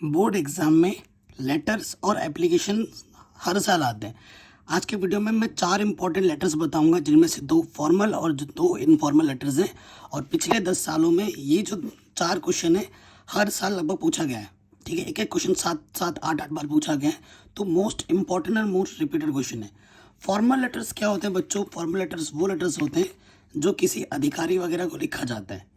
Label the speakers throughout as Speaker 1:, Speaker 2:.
Speaker 1: Board exam में letters और application हर साल आते हैं। आज के वीडियो में मैं 4 इंपॉर्टेंट लेटर्स बताऊंगा, जिनमें से 2 फॉर्मल और जो 2 इनफॉर्मल लेटर्स हैं। और पिछले 10 सालों में ये जो 4 क्वेश्चन है हर साल लगभग पूछा गया है। ठीक है, एक एक क्वेश्चन 7-8 बार पूछा गया है, तो मोस्ट इंपॉर्टेंट और मोस्ट रिपीटेड क्वेश्चन है। फॉर्मल लेटर्स क्या होते हैं बच्चों? फॉर्मल लेटर्स वो लेटर्स होते हैं जो किसी अधिकारी वगैरह को लिखा जाता है।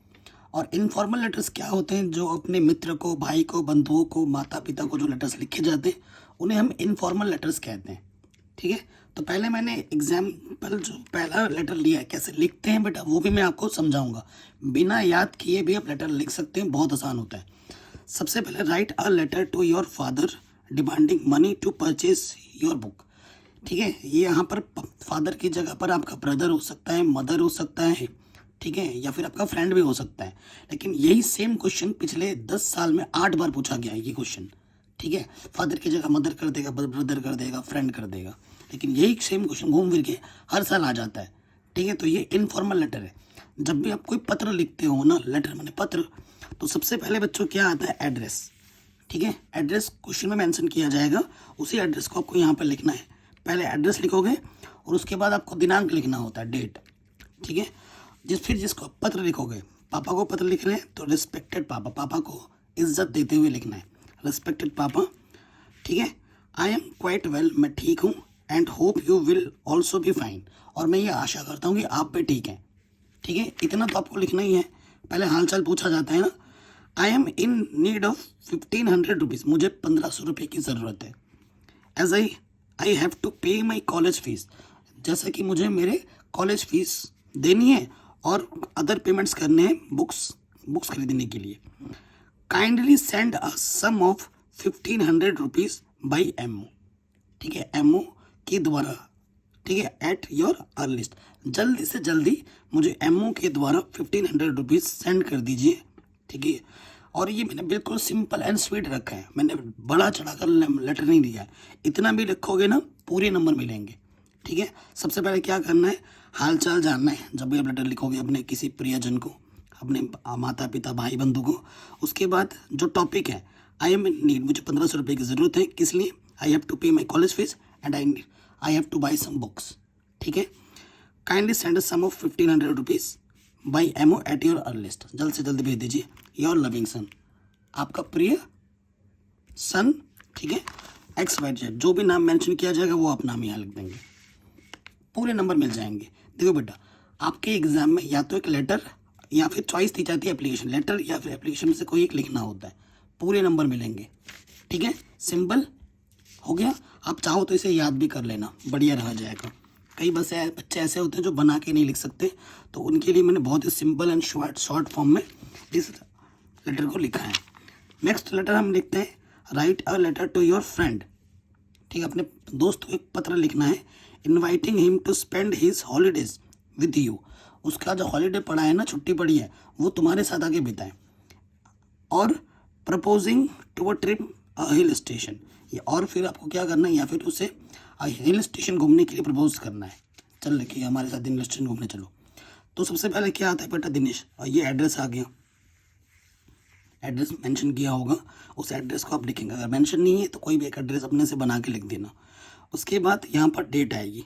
Speaker 1: और इनफॉर्मल लेटर्स क्या होते हैं? जो अपने मित्र को, भाई को, बंधुओं को, माता पिता को जो लेटर्स लिखे जाते हैं उन्हें हम इनफॉर्मल लेटर्स कहते हैं। ठीक है, तो पहले मैंने एग्जाम्पल जो पहला लेटर लिया है कैसे लिखते हैं बेटा, वो भी मैं आपको समझाऊंगा। बिना याद किए भी आप लेटर लिख सकते हैं, बहुत आसान होता है। सबसे पहले write a letter to your father demanding money to purchase your book. ठीक है, ये यहाँ पर फादर की जगह पर आपका ब्रदर हो सकता है, मदर हो सकता है, ठीक है, या फिर आपका फ्रेंड भी हो सकता है। लेकिन यही सेम क्वेश्चन पिछले 10 साल में 8 बार पूछा गया है ये क्वेश्चन। ठीक है, फादर की जगह मदर कर देगा, ब्रदर कर देगा, फ्रेंड कर देगा, लेकिन यही सेम क्वेश्चन घूम फिर के हर साल आ जाता है। ठीक है, तो ये इनफॉर्मल लेटर है। जब भी आप कोई पत्र लिखते हो ना, लेटर माने पत्र, तो सबसे पहले बच्चों क्या आता है? एड्रेस। ठीक है, एड्रेस क्वेश्चन में मेंशन किया जाएगा, उसी एड्रेस को आपको यहाँ पर लिखना है। पहले एड्रेस लिखोगे और उसके बाद आपको दिनांक लिखना होता है, डेट। ठीक है, फिर जिसको आप पत्र लिखोगे, पापा को पत्र लिख रहे हैं तो रिस्पेक्टेड पापा, पापा को इज्जत देते हुए लिखना है, रिस्पेक्टेड पापा। ठीक है, आई एम क्वाइट वेल, मैं ठीक हूँ, and hope you will also be fine, और मैं ये आशा करता हूँ कि आप भी ठीक हैं। ठीक है, इतना तो आपको लिखना ही है। पहले हालचाल पूछा जाता है ना। I am in need of 1500 rupees, मुझे 1500 रुपये की ज़रूरत है। As I have to pay my college fees, जैसा कि मुझे मेरे कॉलेज फीस देनी है और अदर पेमेंट्स करने हैं बुक्स खरीदने के लिए। Kindly send a sum of 1500 rupees by MO. ठीक है, एमओ के द्वारा। ठीक है, एट योर अर्लिस्ट, जल्दी से जल्दी मुझे एमओ के द्वारा 1500 रुपीज़ सेंड कर दीजिए। ठीक है, और ये मैंने बिल्कुल सिंपल एंड स्वीट रखा है, मैंने बड़ा चढ़ाकर लेटर नहीं दिया है। इतना भी लिखोगे ना पूरे नंबर मिलेंगे। ठीक है, सबसे पहले क्या करना है? हाल चाल जानना है जब भी आप लेटर लिखोगे अपने किसी प्रियजन को, अपने माता पिता, भाई बंधु को। उसके बाद जो टॉपिक है, आई एम इन नीड, मुझे 1500 रुपये की ज़रूरत है, किस लिए? आई have to pay my college fees and I have to buy some books. ठीक है, kindly send some of 1500 rupees by MO at your earliest, जल्द से जल्द भेज दीजिए। योर लविंग सन, आपका प्रिय सन। ठीक है, XYZ, जो भी नाम मेंशन किया जाएगा वो आप नाम यहाँ लिख देंगे, पूरे नंबर मिल जाएंगे। देखो बेटा, आपके एग्जाम में या तो एक लेटर या फिर चॉइस दी जाती है एप्लीकेशन, लेटर या फिर एप्लीकेशन में से कोई एक लिखना होता है, पूरे नंबर मिलेंगे। ठीक है, सिंपल हो गया। आप चाहो तो इसे याद भी कर लेना, बढ़िया रह जाएगा। कई बच्चे ऐसे होते हैं जो बना के नहीं लिख सकते, तो उनके लिए मैंने बहुत ही सिंपल एंड शॉर्ट फॉर्म में इस लेटर को लिखा है। नेक्स्ट लेटर हम लिखते हैं, write a letter to your friend. ठीक है, अपने दोस्त को एक पत्र लिखना है, inviting him to spend his holidays with you. उसका जो हॉलीडे पड़ा है ना, छुट्टी पड़ी है, वो तुम्हारे साथ आगे बिताए। और proposing to a trip a hill station, और फिर आपको क्या करना है, या फिर उसे हिल स्टेशन घूमने के लिए प्रपोज करना है, चल लेके हमारे साथ हिल स्टेशन घूमने चलो। तो सबसे पहले क्या आता है बेटा? दिनेश, और ये एड्रेस आ गया, एड्रेस मेंशन किया होगा, उस एड्रेस को आप लिखेंगे। अगर मेंशन नहीं है तो कोई भी एक एड्रेस अपने से बना के लिख देना। उसके बाद यहाँ पर डेट आएगी।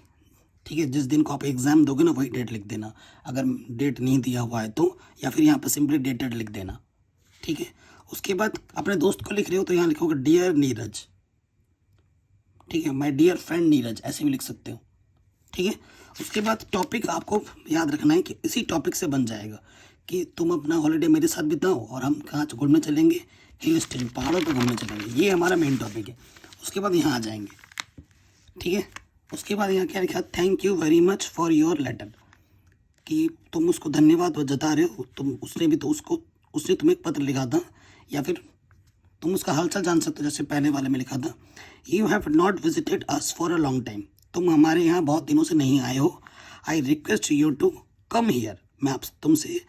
Speaker 1: ठीक है, जिस दिन को आप एग्ज़ाम दोगे ना वही डेट लिख देना, अगर डेट नहीं दिया हुआ है तो, या फिर यहाँ पर सिंपली डेटेड लिख देना। ठीक है, उसके बाद अपने दोस्त को लिख रहे हो तो यहाँ लिखोगे डियर नीरज। ठीक है, माय डियर फ्रेंड नीरज, ऐसे भी लिख सकते हो। ठीक है, उसके बाद टॉपिक आपको याद रखना है कि इसी टॉपिक से बन जाएगा कि तुम अपना हॉलीडे मेरे साथ बिताओ और हम कहाँ घूमने चलेंगे? हिल स्टेशन, पहाड़ों पर घूमने चलेंगे। ये हमारा मेन टॉपिक है। उसके बाद यहाँ आ जाएंगे। ठीक है, उसके बाद यहाँ क्या लिखा? Thank you very much for your letter, कि तुम उसको धन्यवाद जता रहे हो, उसने तुम्हें एक पत्र लिखा था, या फिर तुम उसका हालचाल जान सकते हो, जैसे पहले वाले में लिखा था, you have not visited us for a long time, तुम हमारे यहाँ बहुत दिनों से नहीं आए हो। I request you to come here, मैं आप तुमसे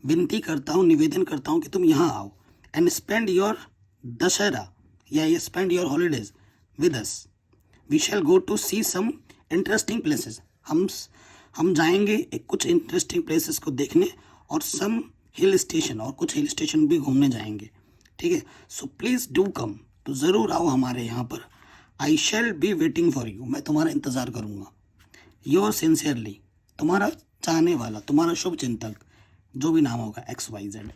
Speaker 1: विनती करता हूँ, निवेदन करता हूँ कि तुम यहाँ आओ। एंड स्पेंड योर दशहरा या spend your holidays with us. We shall go to see some interesting places, हम जाएंगे कुछ इंटरेस्टिंग प्लेसेस को देखने, और सम हिल स्टेशन, और कुछ हिल स्टेशन भी घूमने जाएंगे। ठीक है। सो प्लीज़ डू कम, तो ज़रूर आओ हमारे यहाँ पर। I shall be waiting for you, मैं तुम्हारा इंतज़ार करूँगा। योर सिंसियरली, तुम्हारा चाहने वाला, तुम्हारा शुभ चिंतक, जो भी नाम होगा XYZ।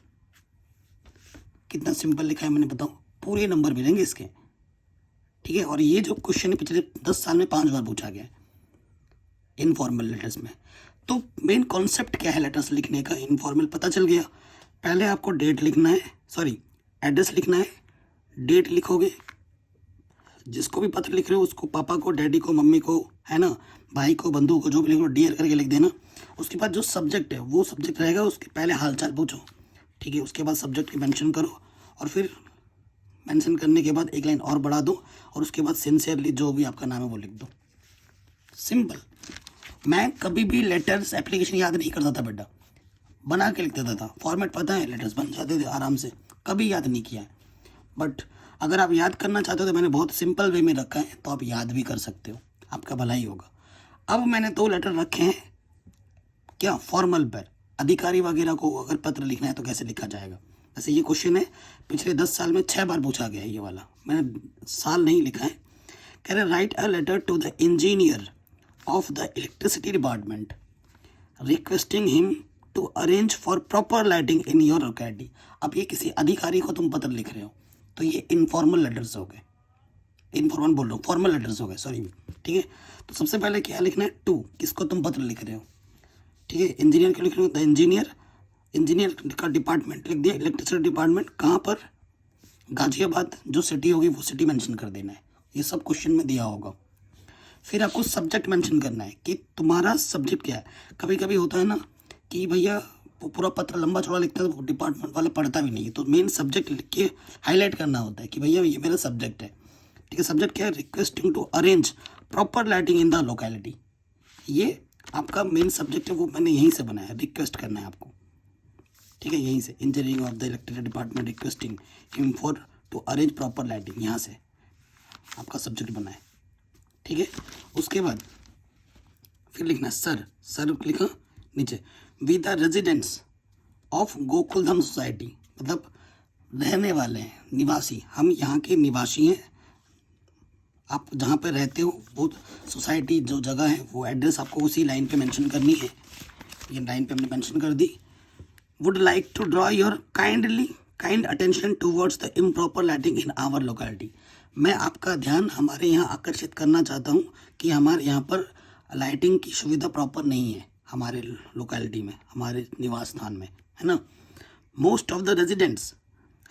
Speaker 1: कितना सिंपल लिखा है मैंने, बताओ। पूरे नंबर मिलेंगे इसके, ठीक है। और ये जो क्वेश्चन है पिछले 10 साल में 5 बार पूछा गया है इनफॉर्मल लेटर्स में। तो मेन कॉन्सेप्ट क्या है लेटर्स लिखने का, इनफॉर्मल पता चल गया। पहले आपको डेट लिखना है, सॉरी एड्रेस लिखना है। डेट लिखोगे, जिसको भी पत्र लिख रहे हो उसको, पापा को, डैडी को, मम्मी को, है ना, भाई को, बंधु को, जो भी लिख रहे हो डियर करके लिख देना। उसके बाद जो सब्जेक्ट है वो सब्जेक्ट रहेगा, उसके पहले हालचाल पूछो, ठीक है। उसके बाद सब्जेक्ट की मेंशन करो, और फिर मेंशन करने के बाद एक लाइन और बढ़ा दो, और उसके बाद सिंसियरली जो भी आपका नाम है वो लिख दो। सिंपल। मैं कभी भी लेटर्स एप्लीकेशन याद नहीं करता था बेटा, बना के लिख देता था। फॉर्मेट पता है, लेटर्स बन जाते थे आराम से, कभी याद नहीं किया है। बट अगर आप याद करना चाहते हो तो मैंने बहुत सिंपल वे में रखा है, तो आप याद भी कर सकते हो, आपका भला ही होगा। अब मैंने 2 लेटर रखे हैं, क्या फॉर्मल पर, अधिकारी वगैरह को अगर पत्र लिखना है तो कैसे लिखा जाएगा। जैसे ये क्वेश्चन है पिछले 10 साल में 6 बार पूछा गया है, ये वाला मैंने साल नहीं लिखा है। कह रहे write a letter to the engineer of the electricity department requesting him to arrange for proper lighting in your locality. अब ये किसी अधिकारी को तुम पत्र लिख रहे हो, तो ये इनफॉर्मल लेटर्स हो गए, इनफॉर्मल बोल रहा हूँ, फॉर्मल लेटर्स हो गए, सॉरी, ठीक है। तो सबसे पहले क्या लिखना है, टू, किसको तुम पत्र लिख रहे हो, ठीक है। इंजीनियर को लिख रहे हो, द इंजीनियर, इंजीनियर का डिपार्टमेंट लिख दिया, इलेक्ट्रिसिटी डिपार्टमेंट, कहाँ पर, गाजियाबाद, जो सिटी होगी वो सिटी मेंशन कर देना है। ये सब क्वेश्चन में दिया होगा। फिर आपको सब्जेक्ट मेंशन करना है कि तुम्हारा सब्जेक्ट क्या है। कभी कभी होता है ना कि भैया पूरा पत्र लंबा चौड़ा लिखता है तो डिपार्टमेंट वाला पढ़ता भी नहीं है, तो मेन सब्जेक्ट लिख के हाईलाइट करना होता है कि भैया ये मेरा सब्जेक्ट है, ठीक है। सब्जेक्ट क्या है, requesting to arrange proper lighting in the locality. ये आपका मेन सब्जेक्ट है, वो मैंने यहीं से बनाया है, रिक्वेस्ट करना है आपको, ठीक है, यहीं से। Engineering of the electricity department requesting him for to arrange proper lighting, यहाँ से आपका सब्जेक्ट बना है, ठीक है। उसके बाद फिर लिखना सर, सर लिखा नीचे, we the residents of Gokuldham society, मतलब रहने वाले हैं, निवासी, हम यहाँ के निवासी हैं। आप जहाँ पे रहते हो वो सोसाइटी जो जगह है वो एड्रेस आपको उसी लाइन पे मेंशन करनी है। ये लाइन पे हमने मेंशन कर दी। Would like to draw your kind attention towards the improper lighting in our locality. मैं आपका ध्यान हमारे यहाँ आकर्षित करना चाहता हूँ कि हमारे यहाँ पर लाइटिंग की सुविधा प्रॉपर नहीं है, हमारे लोकेलिटी में, हमारे निवास स्थान में, है ना। मोस्ट ऑफ द रेजिडेंट्स,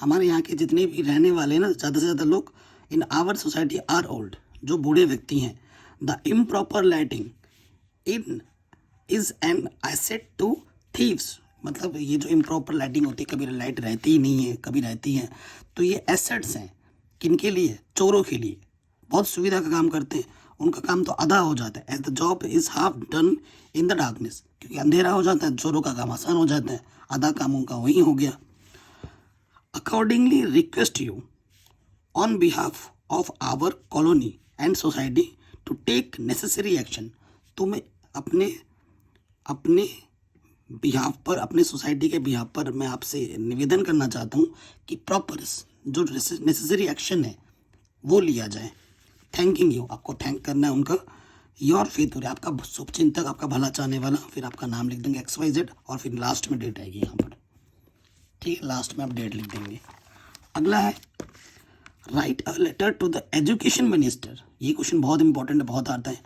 Speaker 1: हमारे यहाँ के जितने भी रहने वाले हैं ना, ज़्यादा से ज़्यादा लोग in our society are old, जो बूढ़े व्यक्ति हैं। The improper lighting in is an asset to thieves, मतलब ये जो इम्प्रॉपर लाइटिंग होती है, कभी लाइट रहती ही नहीं है, कभी रहती है, तो ये एसेट्स हैं, किनके लिए, चोरों के लिए। बहुत सुविधा का काम करते हैं, उनका काम तो आधा हो जाता है, as the job is half done in the darkness, क्योंकि अंधेरा हो जाता है, चोरों का काम आसान हो जाता है, आधा काम उनका वही हो गया। Accordingly request you on behalf of our colony and society to take necessary action. तो मैं अपने बिहाफ पर, अपने सोसाइटी के बिहाफ पर मैं आपसे निवेदन करना चाहता हूँ कि प्रॉपर जो नेसेसरी एक्शन है वो लिया जाए। थैंकिंग यू, आपको थैंक करना है उनका। योर फेथफुल, आपका शुभचिंतक, आपका भला चाहने वाला। फिर आपका नाम लिख देंगे XYZ, और फिर लास्ट में डेट आएगी यहाँ पर, ठीक है, लास्ट में आप डेट लिख देंगे। अगला है write a letter to the education minister. ये क्वेश्चन बहुत इंपॉर्टेंट है, बहुत आता है।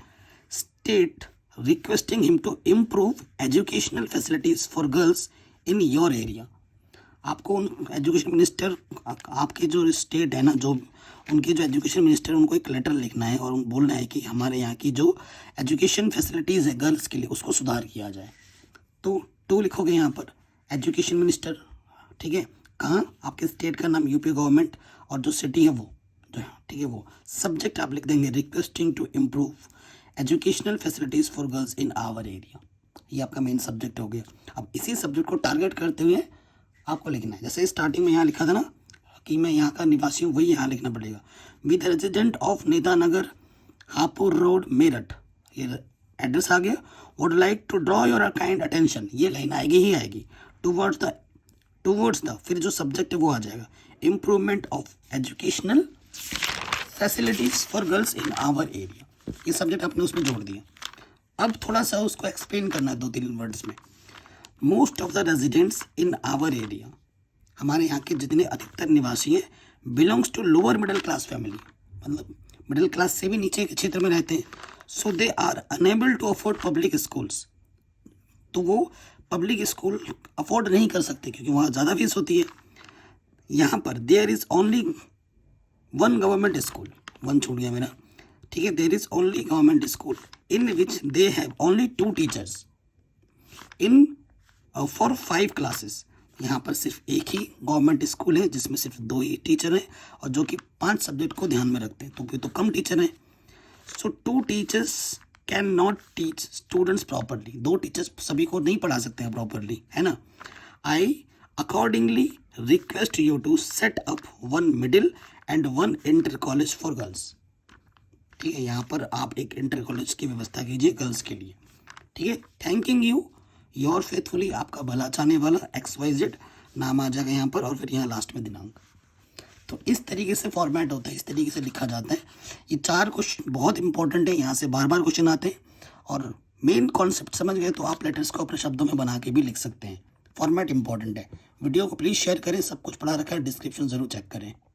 Speaker 1: State requesting him to improve educational facilities for girls in your area. आपको उन एजुकेशन मिनिस्टर, आपके जो स्टेट है ना, जो उनके जो एजुकेशन मिनिस्टर, उनको एक लेटर लिखना है और बोलना है कि हमारे यहाँ की जो एजुकेशन फैसिलिटीज़ है गर्ल्स के लिए, उसको सुधार किया जाए। तो टू लिखोगे यहाँ पर, एजुकेशन मिनिस्टर, ठीक है। कहाँ, आपके स्टेट का नाम, यूपी गवर्नमेंट, और जो सिटी है वो जो है, ठीक है, वो। सब्जेक्ट आप लिख देंगे requesting to improve educational facilities for girls in our area. ये आपका मेन सब्जेक्ट हो गया। अब इसी सब्जेक्ट को टारगेट करते हुए आपको लिखना है। जैसे स्टार्टिंग में यहाँ लिखा था ना कि मैं यहाँ का निवासी हूँ, वही यहाँ लिखना पड़ेगा। विद रेजिडेंट ऑफ नेता नगर, हापुर रोड, मेरठ, ये एड्रेस आ गया। Would like to draw your kind attention, ये लाइन आएगी ही आएगी, टूवर्ड्स द, फिर जो सब्जेक्ट है वो आ जाएगा improvement of educational facilities for girls in our area. ये सब्जेक्ट आपने उसमें जोड़ दिया। अब थोड़ा सा उसको एक्सप्लेन करना है 2-3 वर्ड्स में। Most of the residents in our area, हमारे यहाँ के जितने अधिकतर निवासी हैं, belongs to lower middle class family, मतलब मिडिल क्लास से भी नीचे के क्षेत्र में रहते हैं। So they are unable to afford public schools, तो वो पब्लिक स्कूल अफोर्ड नहीं कर सकते क्योंकि वहाँ ज़्यादा फीस होती है। यहाँ पर there is only one government school, one छूट गया मेरा, ठीक है। There is only government school in which they have only 2 teachers in for 5 classes. यहाँ पर सिर्फ एक ही गवर्नमेंट स्कूल है जिसमें सिर्फ 2 ही टीचर हैं और जो कि 5 सब्जेक्ट को ध्यान में रखते हैं, तो भी तो कम टीचर हैं। So 2 teachers can not teach students properly, 2 teachers सभी को नहीं पढ़ा सकते हैं प्रॉपरली, है ना। I accordingly request you to set up 1 middle and 1 inter college for girls, ठीक है। यहाँ पर आप एक इंटर कॉलेज की व्यवस्था कीजिए गर्ल्स के लिए, ठीक है। थैंकिंग यू योर फेथफुली, आपका भला चाहने वाला XYZ, नाम आ जाएगा यहाँ पर और फिर यहाँ लास्ट में दिनांक। तो इस तरीके से फॉर्मेट होता है, इस तरीके से लिखा जाता है। ये 4 क्वेश्चन बहुत इंपॉर्टेंट है, यहाँ से बार बार क्वेश्चन आते हैं और मेन कॉन्सेप्ट समझ गए तो आप लेटर्स को अपने शब्दों में बना के भी लिख सकते हैं। फॉर्मेट इंपॉर्टेंट है। वीडियो को प्लीज़ शेयर करें, सब कुछ पढ़ा रखा है, डिस्क्रिप्शन ज़रूर चेक करें।